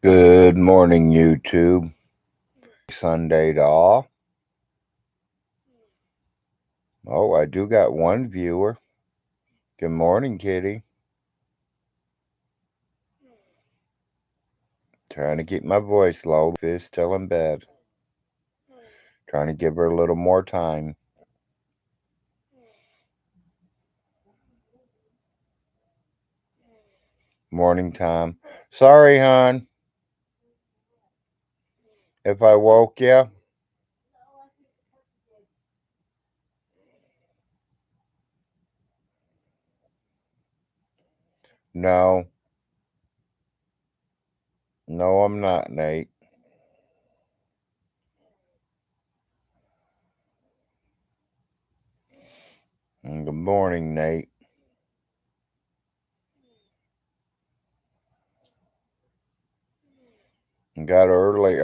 Good morning, YouTube. Sunday to all. Oh, I do got one viewer. Good morning, kitty. Trying to keep my voice low. Is still in bed. Trying to give her a little more time. Morning time. Sorry, hon. If I woke you. No. No, I'm not, Nate. And good morning, Nate.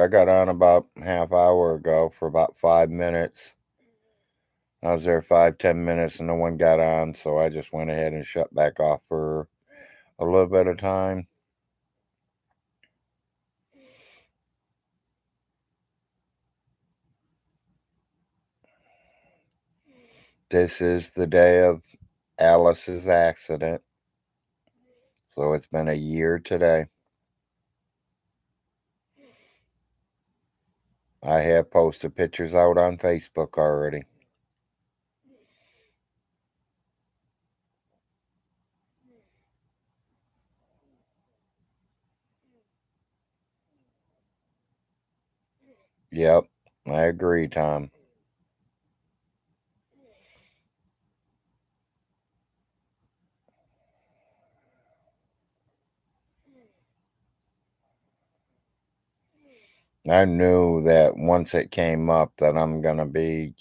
I got on about half hour ago for about 5 minutes. I was there 5-10 minutes and no one got on, so I just went ahead and shut back off for a little bit of time. This is the day of Alice's accident. So it's been a year today. I have posted pictures out on Facebook already. Yep, I agree, Tom. I knew that once it came up that I'm going to be,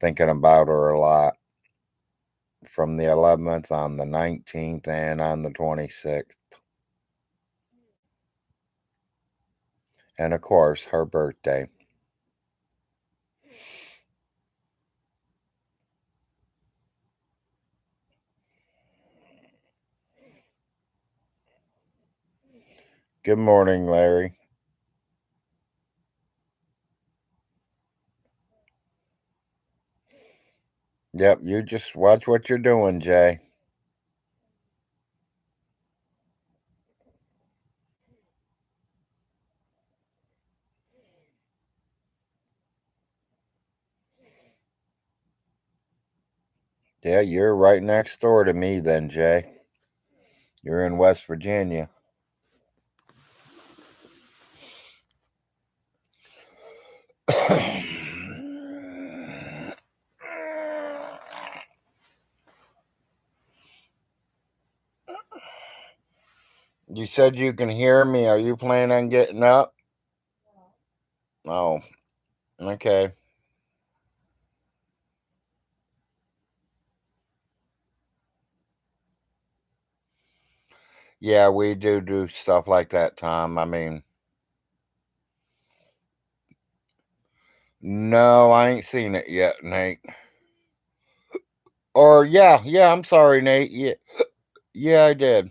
thinking about her a lot from the 11th on the 19th and on the 26th. And of course, her birthday. Good morning, Larry. Yep, you just watch what you're doing, Jay. Yeah, you're right next door to me then, Jay. You're in West Virginia. You said you can hear me. Are you planning on getting up? Oh, okay. Yeah, we do stuff like that, Tom. I mean, no, I ain't seen it yet, Nate. Or yeah, I'm sorry, Nate. Yeah, I did.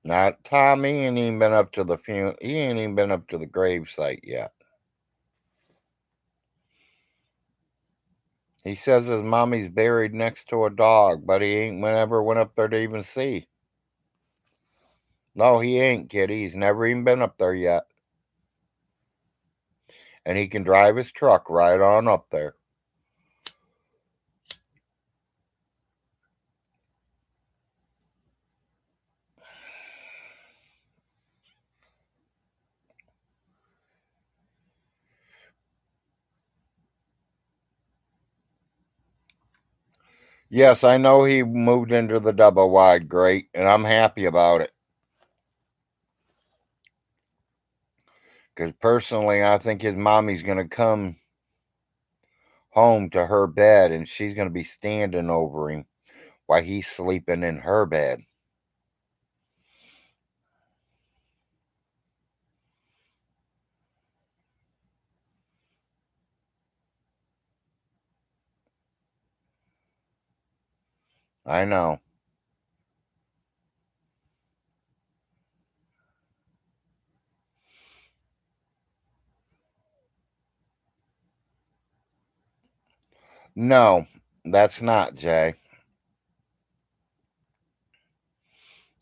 Not Tom. He ain't even been up to the He ain't even been up to the grave site yet. He says his mommy's buried next to a dog, but he ain't never went up there to even see. No, he ain't, kid. He's never even been up there yet. And he can drive his truck right on up there. Yes, I know he moved into the double wide great, and I'm happy about it. Because personally, I think his mommy's going to come home to her bed and she's going to be standing over him while he's sleeping in her bed. I know. No, that's not, Jay.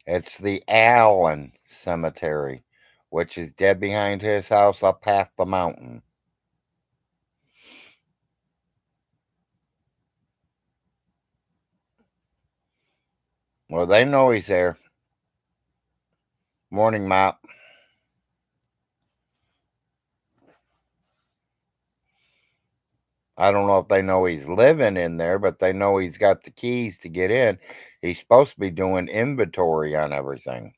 It's the Allen Cemetery, which is dead behind his house up half the mountain. Well, they know he's there. Morning, Mop. I don't know if they know he's living in there, but they know he's got the keys to get in. He's supposed to be doing inventory on everything.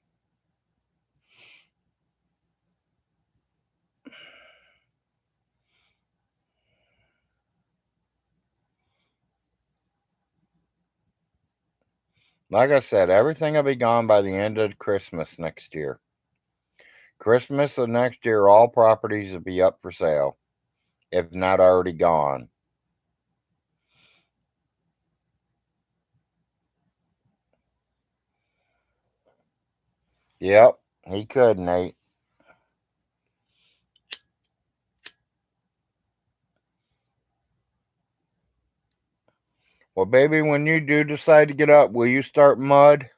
Like I said, everything will be gone by the end of Christmas next year. Christmas of next year, all properties will be up for sale, if not already gone. Yep, he could, Nate. Well, baby, when you do decide to get up, will you start mud?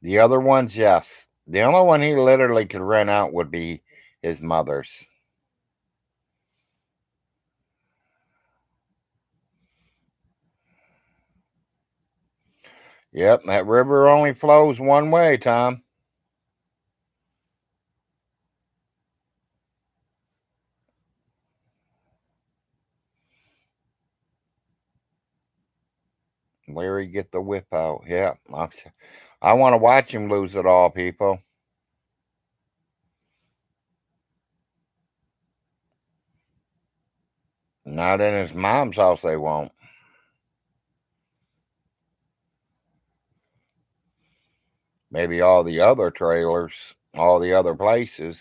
The other ones, yes. The only one he literally could rent out would be his mother's. Yep, that river only flows one way, Tom. Larry, get the whip out. Yeah, I want to watch him lose it all, people. Not in his mom's house, they won't. Maybe all the other trailers, all the other places.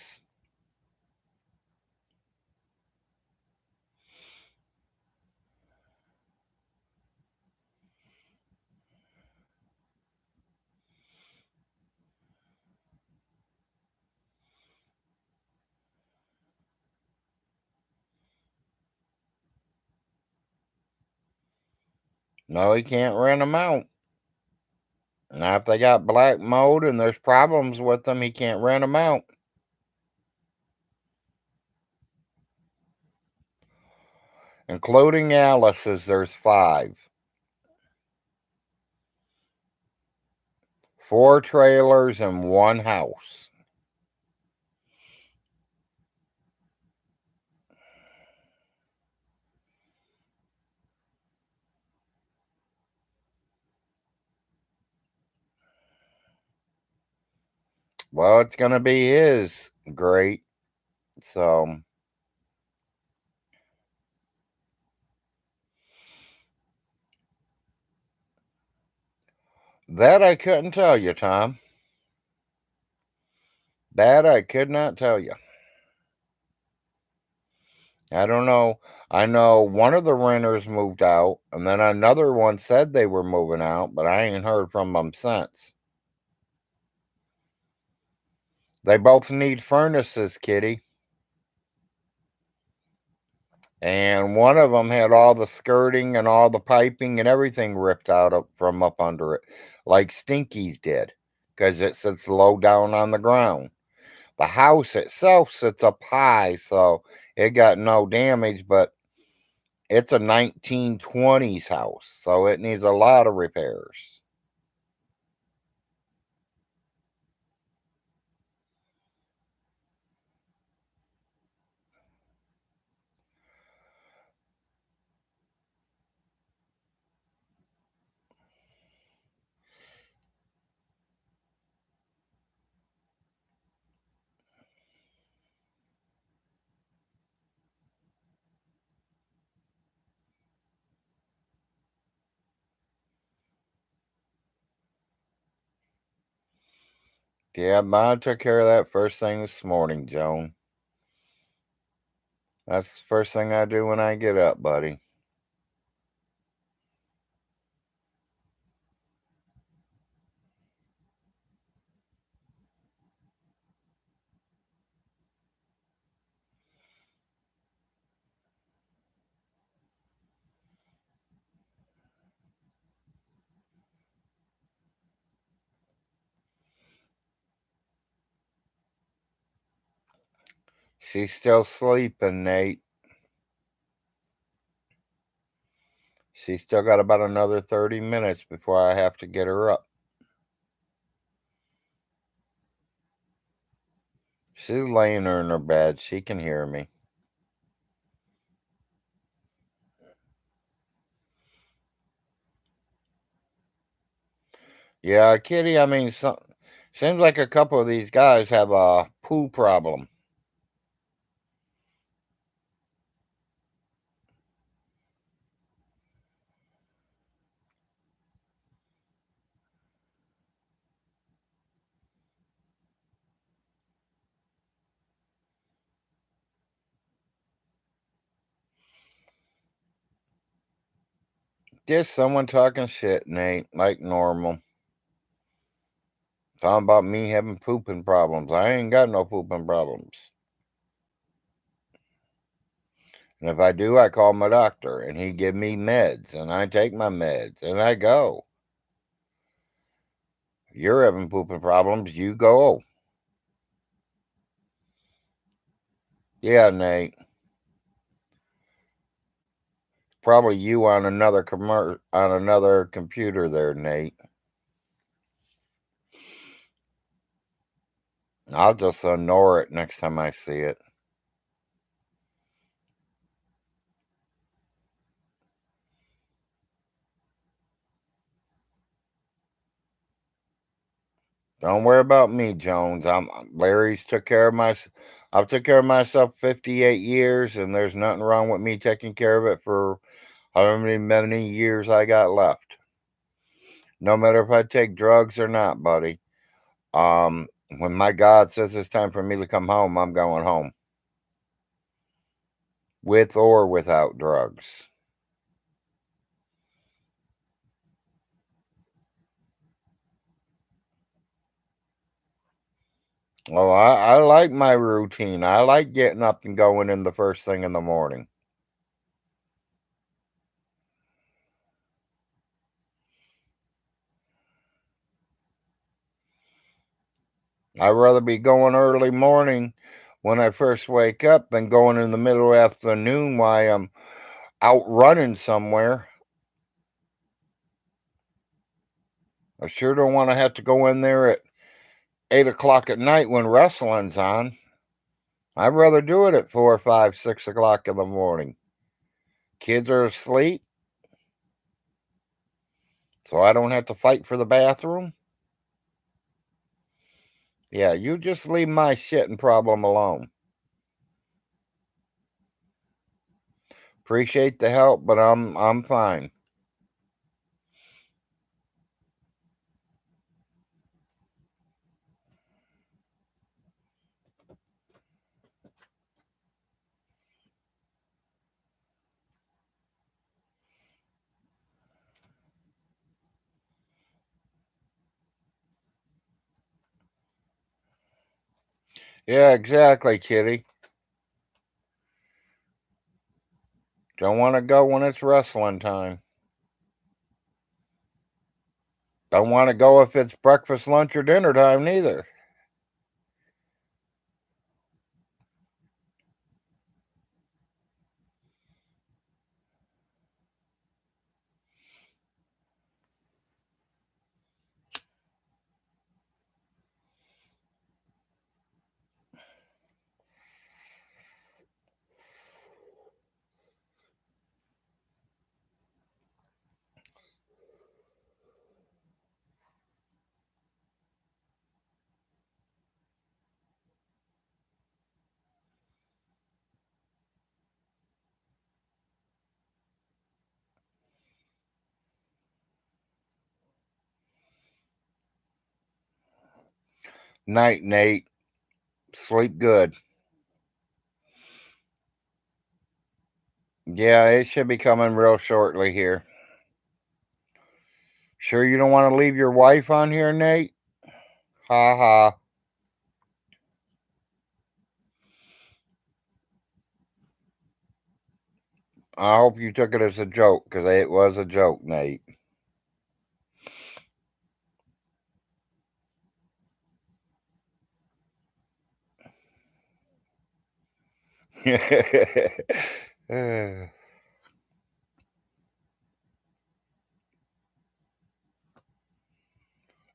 No, he can't rent them out. Now, if they got black mold and there's problems with them, he can't rent them out. Including Alice's, there's 5. 4 trailers and 1 house. Well, it's going to be his great. So, that I couldn't tell you, Tom. That I could not tell you. I don't know. I know one of the renters moved out, and then another one said they were moving out, but I ain't heard from them since. They both need furnaces, Kitty. And one of them had all the skirting and all the piping and everything ripped out from up under it, like Stinky's did, because it sits low down on the ground. The house itself sits up high, so it got no damage, but it's a 1920s house, so it needs a lot of repairs. Yeah, I took care of that first thing this morning, Joan. That's the first thing I do when I get up, buddy. She's still sleeping, Nate. She's still got about another 30 minutes before I have to get her up. She's laying her in her bed. She can hear me. Yeah, Kitty, I mean, seems like a couple of these guys have a poo problem. Just someone talking shit, Nate, like normal. Talking about me having pooping problems. I ain't got no pooping problems. And if I do, I call my doctor and he give me meds and I take my meds and I go. You're having pooping problems, you go. Yeah, Nate. Probably you on another on another computer there, Nate. I'll just ignore it next time I see it. Don't worry about me, Jones. Larry's took care of my. I've took care of myself 58 years, and there's nothing wrong with me taking care of it for however many years I got left. No matter if I take drugs or not, buddy. When my God says it's time for me to come home, I'm going home, with or without drugs. Well, I like my routine. I like getting up and going in the first thing in the morning. I'd rather be going early morning when I first wake up than going in the middle afternoon while I'm out running somewhere. I sure don't want to have to go in there at 8 o'clock at night when wrestling's on. I'd rather do it at 4, 5, 6 o'clock in the morning. Kids are asleep, so I don't have to fight for the bathroom. Yeah, you just leave my shitting problem alone. Appreciate the help, but I'm fine. Yeah, exactly, Kitty. Don't want to go when it's wrestling time. Don't want to go if it's breakfast, lunch, or dinner time neither. Night, Nate. Sleep good. Yeah, it should be coming real shortly here. Sure you don't want to leave your wife on here, Nate? Ha ha. I hope you took it as a joke, because it was a joke, Nate.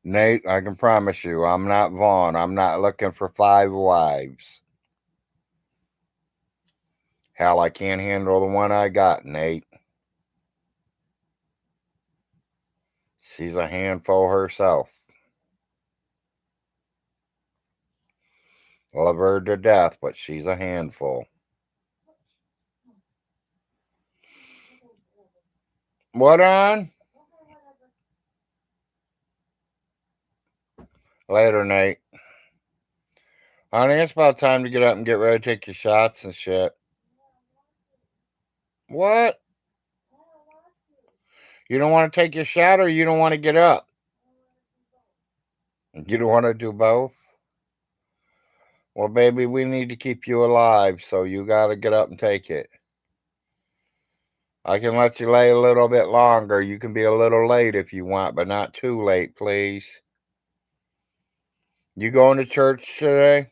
Nate, I can promise you, I'm not Vaughn. I'm not looking for 5 wives. Hell, I can't handle the one I got, Nate. She's a handful herself. Love her to death, but she's a handful. What on? Later, Nate. Honey, it's about time to get up and get ready to take your shots and shit. What? You don't want to take your shot or you don't want to get up? You don't want to do both? Well, baby, we need to keep you alive, so you got to get up and take it. I can let you lay a little bit longer. You can be a little late if you want, but not too late, please. You going to church today?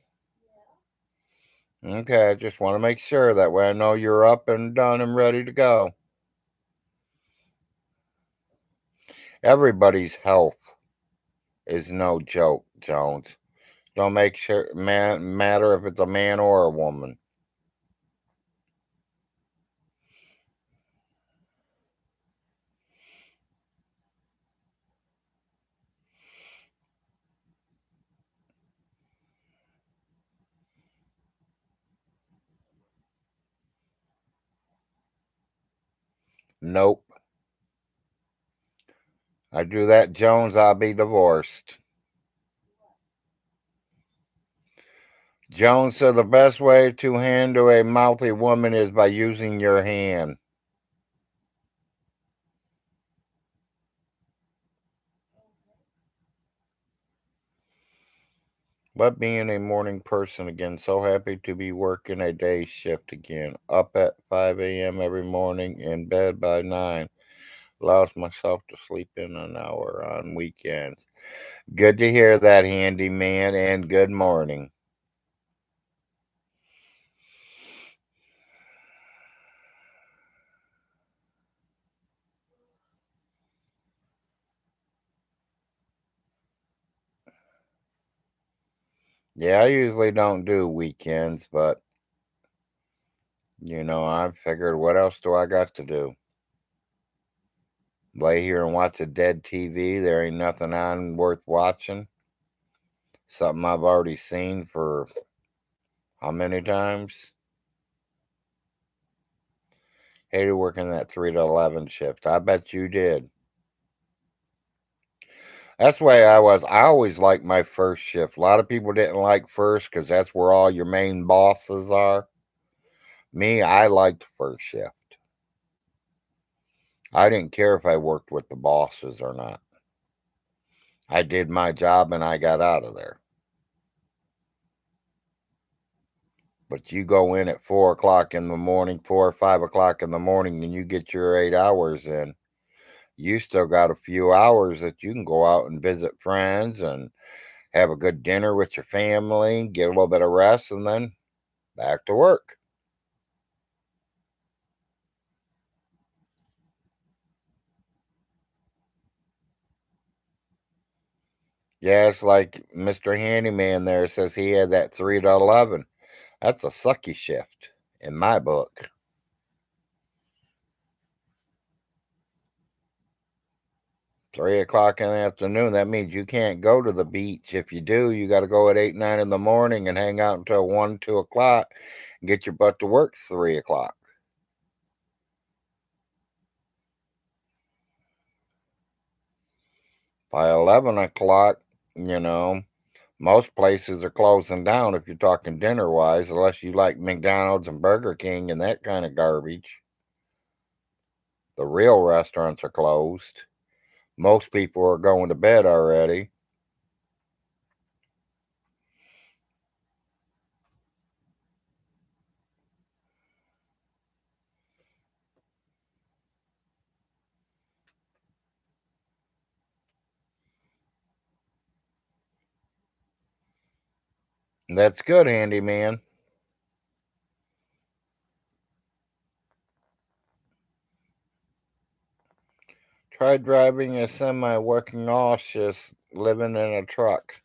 Okay, I just want to make sure that way I know you're up and done and ready to go. Everybody's health is no joke, Jones. Don't make sure matter if it's a man or a woman. Nope. I do that, Jones, I'll be divorced. Jones said the best way to handle a mouthy woman is by using your hand. But being a morning person again, so happy to be working a day shift again. Up at 5 a.m. every morning, in bed by 9. Allows myself to sleep in an hour on weekends. Good to hear that, handyman, and good morning. Yeah, I usually don't do weekends, but I figured what else do I got to do? Lay here and watch a dead TV. There ain't nothing on worth watching. Something I've already seen for how many times? Hated working that 3 to 11 shift. I bet you did. That's the way I was. I always liked my first shift. A lot of people didn't like first because that's where all your main bosses are. Me, I liked first shift. I didn't care if I worked with the bosses or not. I did my job and I got out of there. But you go in at 4 o'clock in the morning, 4 or 5 o'clock in the morning, and you get your 8 hours in. You still got a few hours that you can go out and visit friends and have a good dinner with your family, get a little bit of rest, and then back to work. Yeah, it's like Mr. Handyman there says he had that 3 to 11. That's a sucky shift in my book. 3 o'clock in the afternoon, that means you can't go to the beach. If you do, you got to go at 8, 9 in the morning and hang out until 1, 2 o'clock and get your butt to work 3 o'clock. By 11 o'clock, you know, Most places are closing down if you're talking dinner wise, unless you like McDonald's and Burger King and that kind of garbage. The real restaurants are closed. Most people are going to bed already. That's good, handyman. Try driving a semi, working all shifts, living in a truck.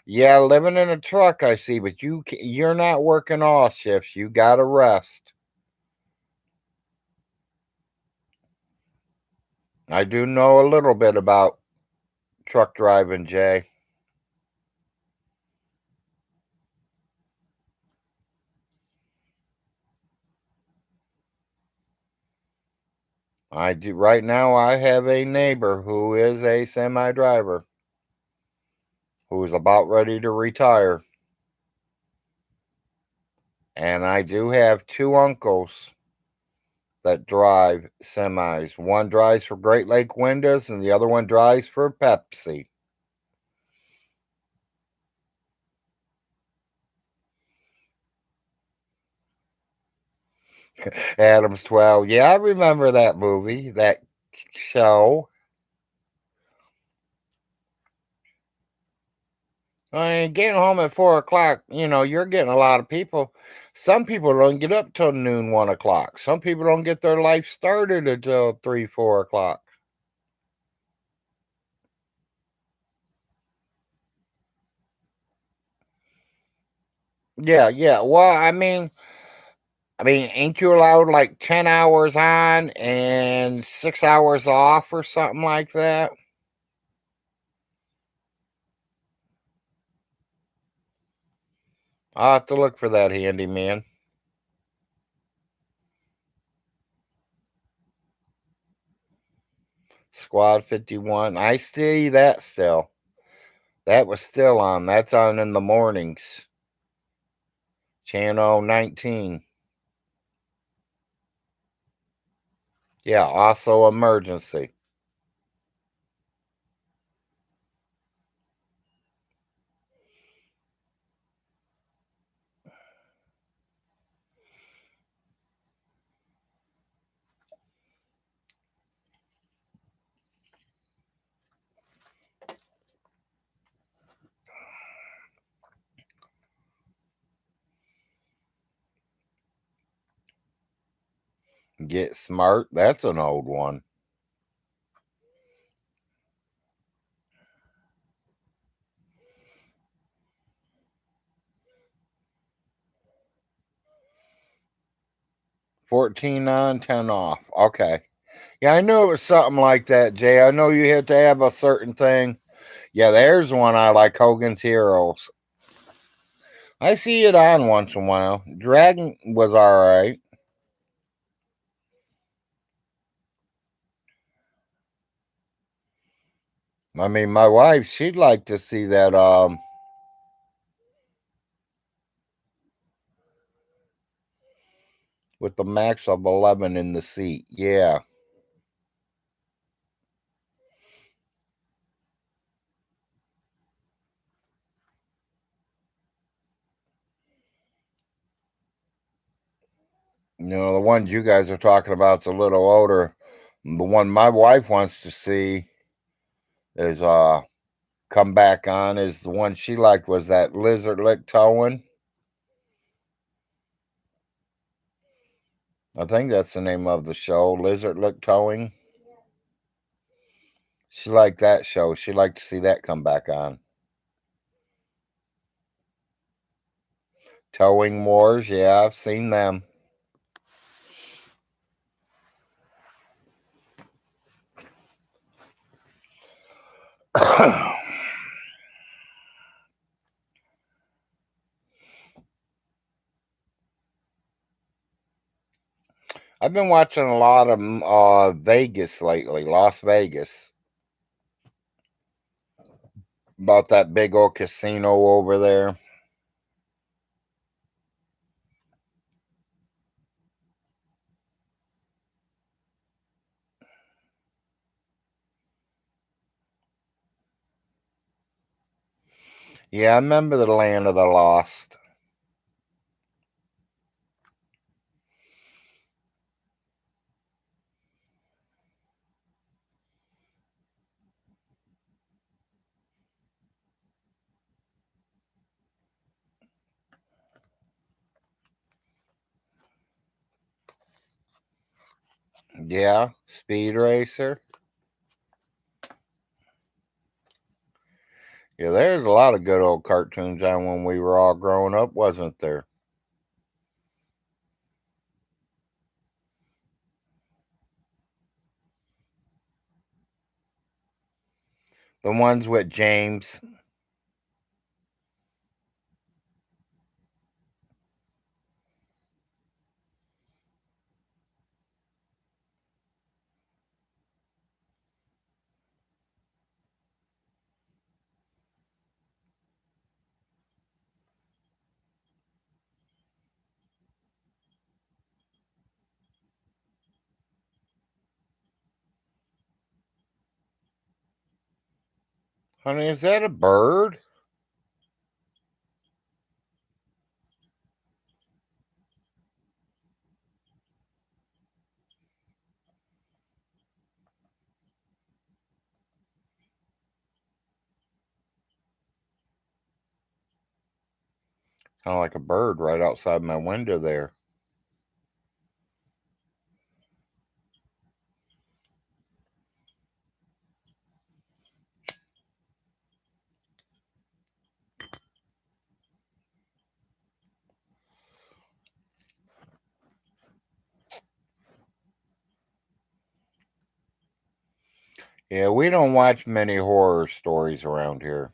Yeah, living in a truck, I see, but you're not working all shifts. You got to rest. I do know a little bit about truck driving, Jay. I do right now. I have a neighbor who is a semi driver who is about ready to retire, and I do have two uncles that drive semis. One drives for Great Lake Windows, and the other one drives for Pepsi. Adam's 12. Yeah, I remember that movie, that show. I mean, getting home at 4 o'clock, you're getting a lot of people. Some people don't get up till noon, 1 o'clock. Some people don't get their life started until 3, 4 o'clock. Yeah, yeah. Well, ain't you allowed like 10 hours on and 6 hours off or something like that? I'll have to look for that handyman. Squad 51. I see that still. That was still on. That's on in the mornings. Channel 19. Yeah, also emergency. Get smart. That's an old one. 14 on, 10 off. Okay. Yeah, I knew it was something like that, Jay. I know you had to have a certain thing. Yeah, there's one I like, Hogan's Heroes. I see it on once in a while. Dragon was all right. I mean, my wife, she'd like to see that with the max of 11 in the seat. Yeah. The ones you guys are talking about is a little older. The one my wife wants to see is come back on is the one she liked was that Lizard Lick Towing. I think that's the name of the show, Lizard Lick Towing. She liked that show. She liked to see that come back on. Towing Wars, yeah, I've seen them. I've been watching a lot of Vegas lately, Las Vegas. about that big old casino over there. Yeah, I remember the Land of the Lost. Yeah, Speed Racer. Yeah, there's a lot of good old cartoons on when we were all growing up, wasn't there? The ones with James. Honey, is that a bird? Kind of like a bird right outside my window there. Yeah, we don't watch many horror stories around here.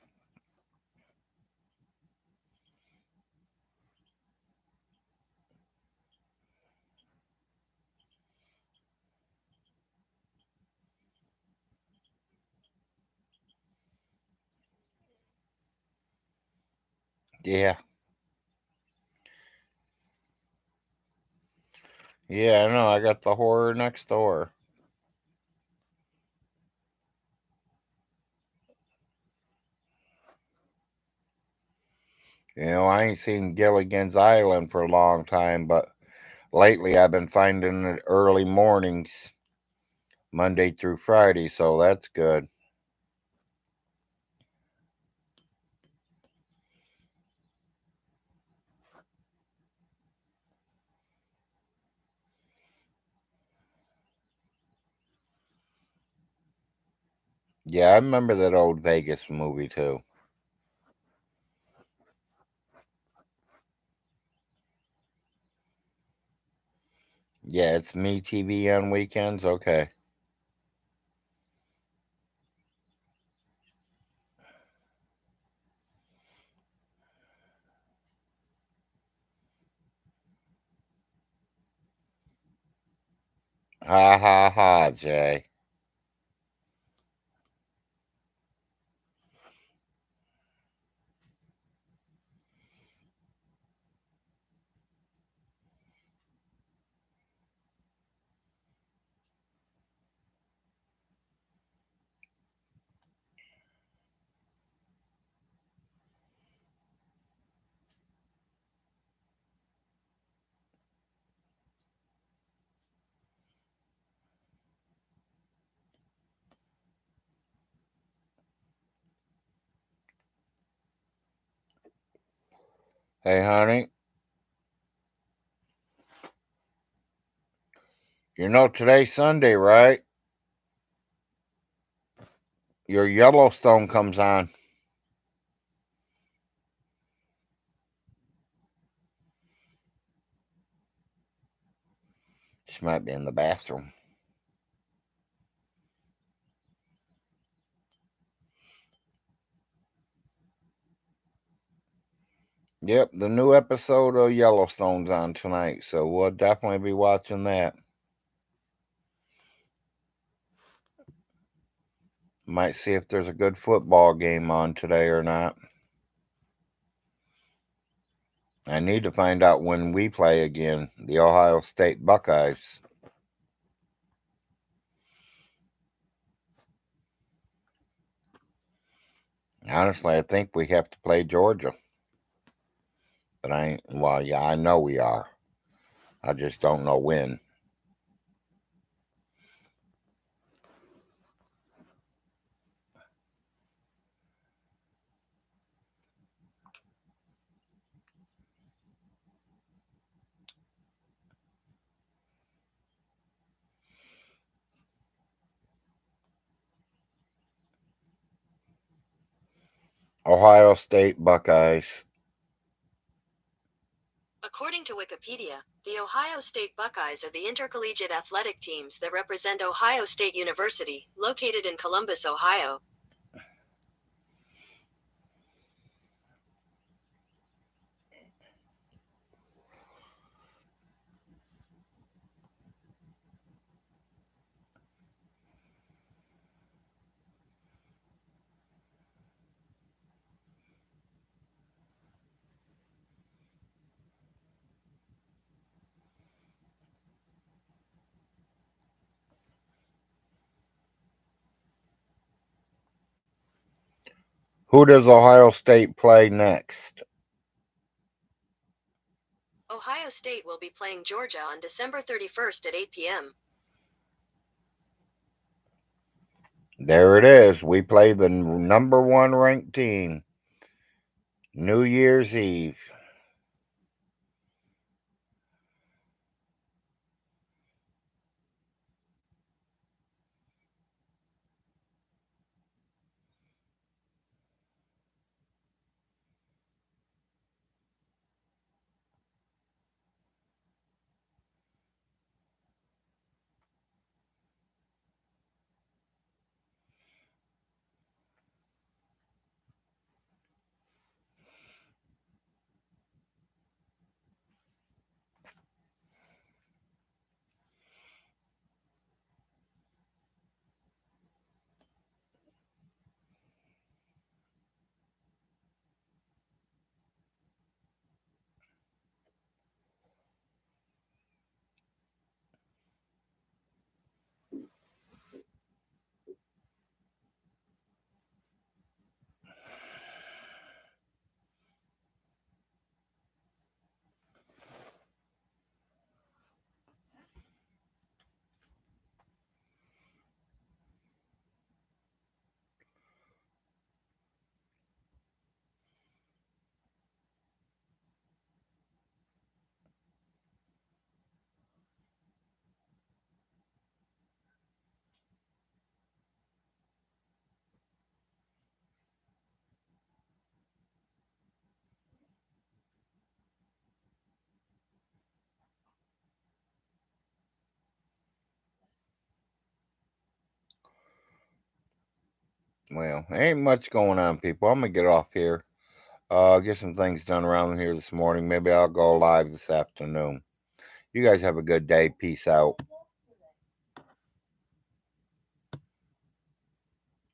Yeah. Yeah, I know. I got the horror next door. I ain't seen Gilligan's Island for a long time, but lately I've been finding it early mornings, Monday through Friday, so that's good. Yeah, I remember that old Vegas movie too. Yeah, it's Me TV on weekends. Okay. Ha ha ha, Jay. Hey, honey, today's Sunday, right? Your Yellowstone comes on. She might be in the bathroom. Yep, the new episode of Yellowstone's on tonight, so we'll definitely be watching that. Might see if there's a good football game on today or not. I need to find out when we play again. The Ohio State Buckeyes. Honestly, I think we have to play Georgia. But I know we are. I just don't know when. Ohio State Buckeyes. According to Wikipedia, the Ohio State Buckeyes are the intercollegiate athletic teams that represent Ohio State University, located in Columbus, Ohio. Who does Ohio State play next? Ohio State will be playing Georgia on December 31st at 8 p.m. There it is. We play the number 1 ranked team. New Year's Eve. Well, ain't much going on, people. I'm going to get off here. Get some things done around here this morning. Maybe I'll go live this afternoon. You guys have a good day. Peace out.